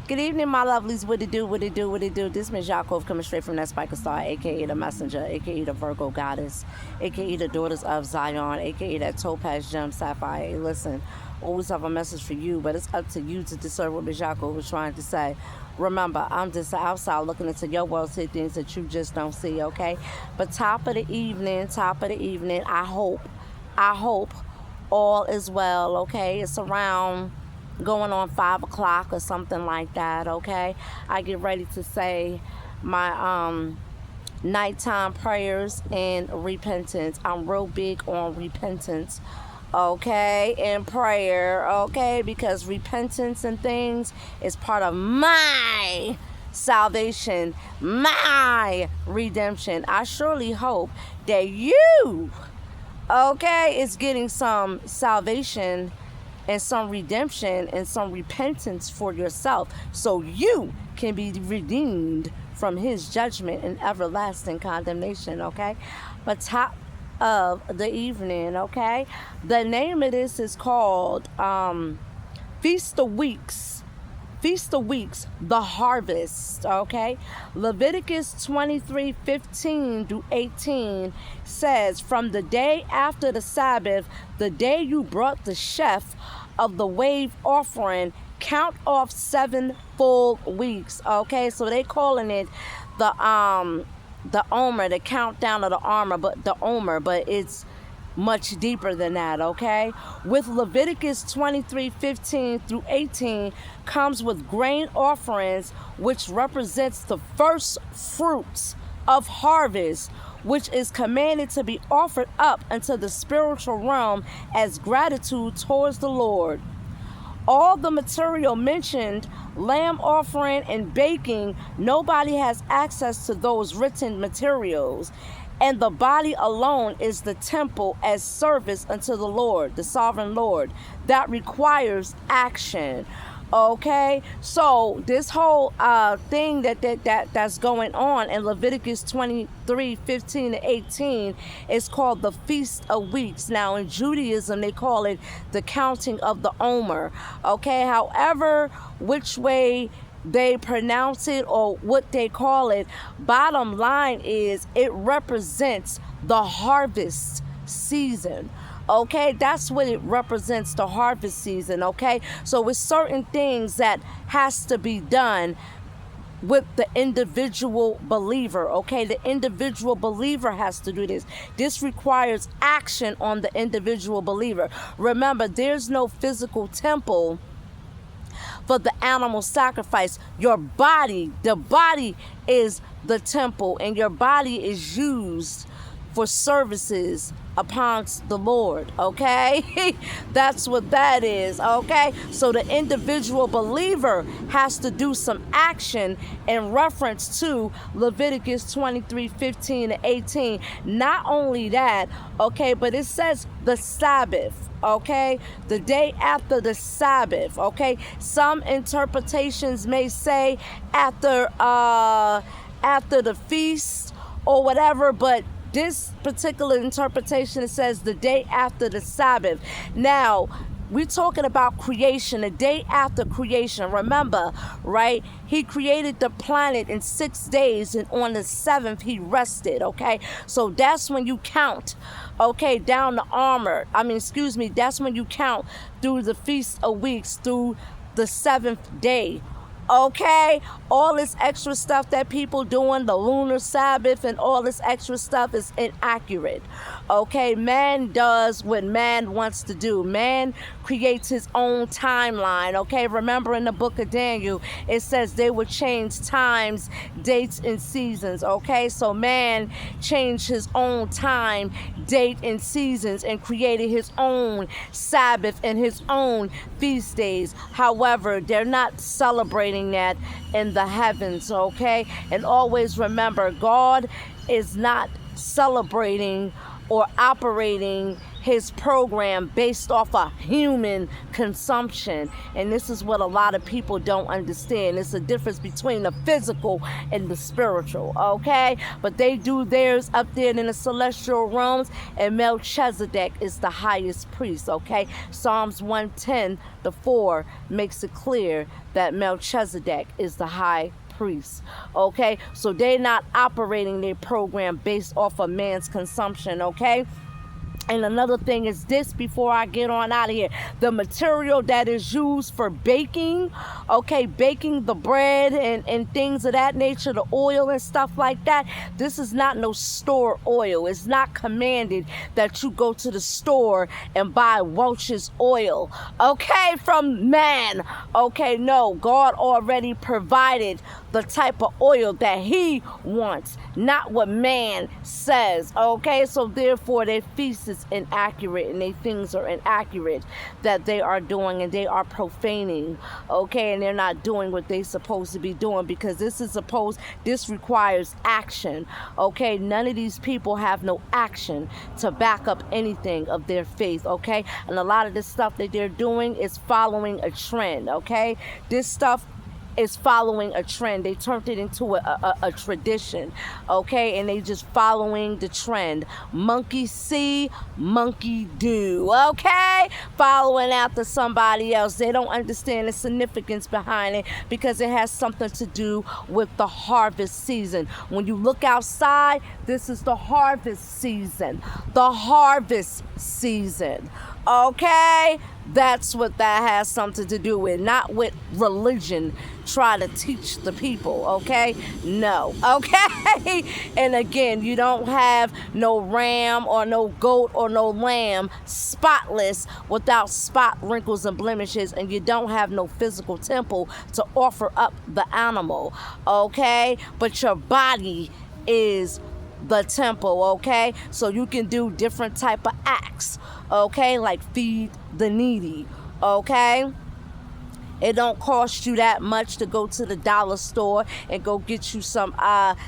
Good evening, my lovelies. What it do, what it do, what it do. This Miss Yaakov coming straight from that Spiker Star, a.k.a. the Messenger, a.k.a. the Virgo Goddess, a.k.a. the Daughters of Zion, a.k.a. that Topaz Gem Sapphire. Hey, listen, always have a message for you, but it's up to you to discern what Miss Yaakov was trying to say. Remember, I'm just outside looking into your world, see things that you just don't see, okay? But top of the evening, I hope all is well, okay? It's around going on 5 o'clock or something like that, okay? I get ready to say my nighttime prayers and repentance. I'm real big on repentance, okay, and prayer, okay, because repentance and things is part of my salvation, my redemption. I surely hope that you, okay, is getting some salvation and some redemption and some repentance for yourself so you can be redeemed from his judgment and everlasting condemnation, okay? But top of the evening, okay? The name of this is called Feast of Weeks. Feast of Weeks, the harvest, okay? Leviticus 23:15-18 says, from the day after the Sabbath, the day you brought the sheaf of the wave offering, count off 7 full weeks, okay? So they calling it the Omer, the countdown of the armor, but the Omer, but it's much deeper than that, okay? With Leviticus 23:15-18 comes with grain offerings, which represents the first fruits of harvest, which is commanded to be offered up into the spiritual realm as gratitude towards the Lord. All the material mentioned, lamb offering and baking, nobody has access to those written materials. And the body alone is the temple as service unto the Lord, the sovereign Lord. That requires action. Okay, so this whole thing that's going on in Leviticus 23:15-18 is called the Feast of Weeks. Now in Judaism they call it the counting of the Omer. Okay, however, which way they pronounce it or what they call it, bottom line is it represents the harvest season. Okay, that's what it represents, the harvest season, okay? So with certain things that has to be done with the individual believer, okay? The individual believer has to do this. This requires action on the individual believer. Remember, there's no physical temple for the animal sacrifice. Your body, the body is the temple, and your body is used for services upon the Lord, okay? That's what that is, okay? So the individual believer has to do some action in reference to Leviticus 23:15-18. Not only that, okay, but it says the Sabbath, okay? The day after the Sabbath, okay? Some interpretations may say after the feast or whatever, but this particular interpretation, it says the day after the Sabbath. Now, we're talking about creation, the day after creation. Remember, right? He created the planet in 6 days, and on the 7th, he rested, okay? So that's when you count, okay, down the that's when you count through the Feast of Weeks, through the 7th day. Okay, all this extra stuff that people doing, the lunar Sabbath and all this extra stuff is inaccurate. Okay, man does what man wants to do. Man creates his own timeline. Okay, remember in the book of Daniel, it says they would change times, dates, and seasons. Okay, so man changed his own time, date, and seasons and created his own Sabbath and his own feast days. However, they're not celebrating that in the heavens, okay? And always remember, God is not celebrating or operating his program based off of human consumption. And this is what a lot of people don't understand. It's a difference between the physical and the spiritual, okay? But they do theirs up there in the celestial realms, and Melchizedek is the highest priest, okay? Psalms 110:4 makes it clear that Melchizedek is the high priest, okay? So they're not operating their program based off of man's consumption, okay? And another thing is this, before I get on out of here, the material that is used for baking, okay, baking the bread and things of that nature, the oil and stuff like that, this is not no store oil. It's not commanded that you go to the store and buy Welch's oil, okay, from man, okay? No, God already provided the type of oil that he wants, not what man says, okay? So therefore their feast is inaccurate, and their things are inaccurate that they are doing, and they are profaning, okay? And they're not doing what they're supposed to be doing, because this requires action, okay? None of these people have no action to back up anything of their faith, okay? And a lot of this stuff that they're doing is following a trend, okay? This stuff is following a trend. They turned it into a tradition, okay? And they just following the trend. Monkey see, monkey do, okay? Following after somebody else. They don't understand the significance behind it, because it has something to do with the harvest season. When you look outside, this is the harvest season. The harvest season, okay? That's what that has something to do with, not with religion try to teach the people, okay? No, okay? And again, you don't have no ram or no goat or no lamb spotless without spot, wrinkles, and blemishes, and you don't have no physical temple to offer up the animal, okay? But your body is the temple, okay? So you can do different type of acts, okay? Like feed the needy, okay? It don't cost you that much to go to the dollar store and go get you some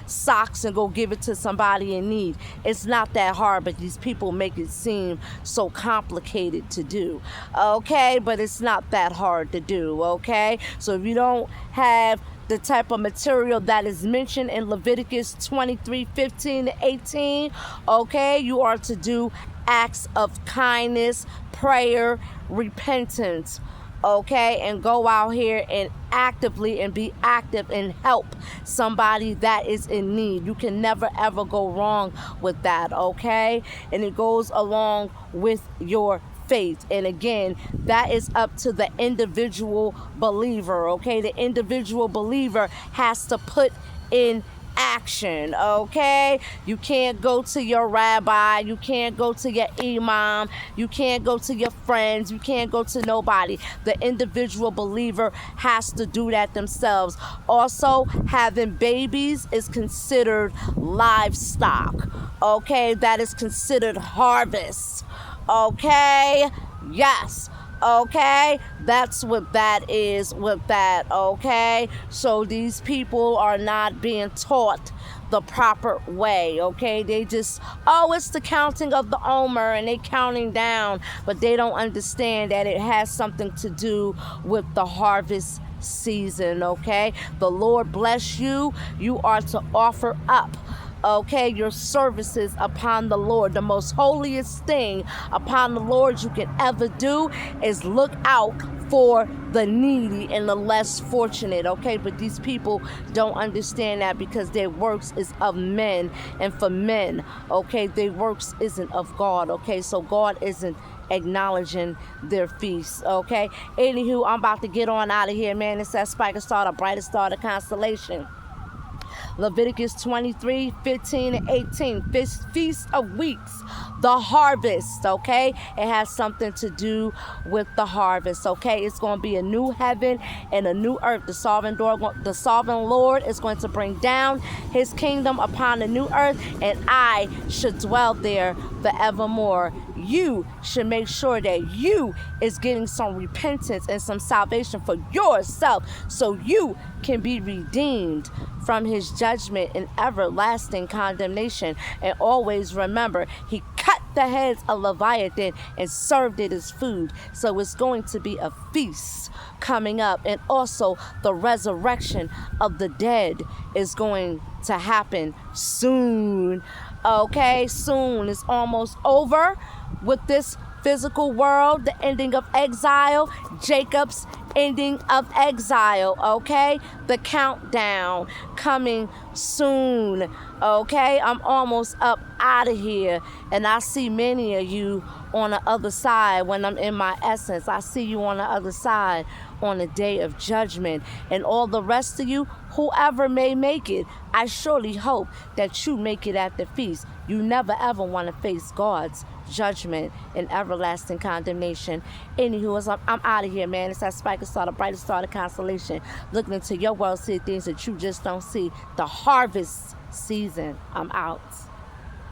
socks and go give it to somebody in need. It's not that hard, but these people make it seem so complicated to do, okay? But it's not that hard to do, okay? So if you don't have the type of material that is mentioned in Leviticus 23:15-18, okay, you are to do acts of kindness, prayer, repentance, okay, and go out here and actively and be active and help somebody that is in need. You can never ever go wrong with that, okay? And it goes along with your faith. And again, that is up to the individual believer, okay? The individual believer has to put in action, okay? You can't go to your rabbi, you can't go to your imam, you can't go to your friends, you can't go to nobody. The individual believer has to do that themselves. Also, having babies is considered livestock, okay? That is considered harvest, okay? Yes. Okay, that's what that is with that, okay? So these people are not being taught the proper way, okay? They just, oh, it's the counting of the Omer, and they counting down, but they don't understand that it has something to do with the harvest season, okay? The Lord bless you. You are to offer up, okay, your services upon the Lord. The most holiest thing upon the Lord you can ever do is look out for the needy and the less fortunate, okay? But these people don't understand that, because their works is of men and for men, okay? Their works isn't of God, okay? So God isn't acknowledging their feasts, okay? Anywho, I'm about to get on out of here, man. It's that Spiker Star, the brightest star, the constellation. Leviticus 23:15-18, Feast of Weeks, the harvest, okay? It has something to do with the harvest, okay? It's going to be a new heaven and a new earth. The sovereign Lord is going to bring down his kingdom upon the new earth, and I should dwell there forevermore. You should make sure that you is getting some repentance and some salvation for yourself, so you can be redeemed from his judgment and everlasting condemnation. And always remember, he cut the heads of Leviathan and served it as food. So it's going to be a feast coming up. And also the resurrection of the dead is going to happen soon. Okay, soon. It's almost over with this physical world, the ending of exile, Jacob's ending of exile, okay? The countdown coming soon, okay? I'm almost up out of here, and I see many of you on the other side when I'm in my essence. I see you on the other side on the day of judgment, and all the rest of you, whoever may make it, I surely hope that you make it at the feast. You never ever want to face God's judgment and everlasting condemnation. Anywho, I'm out of here, man. It's that Spiker Star, the brightest star of the constellation, looking into your world, see things that you just don't see. The harvest season. I'm out.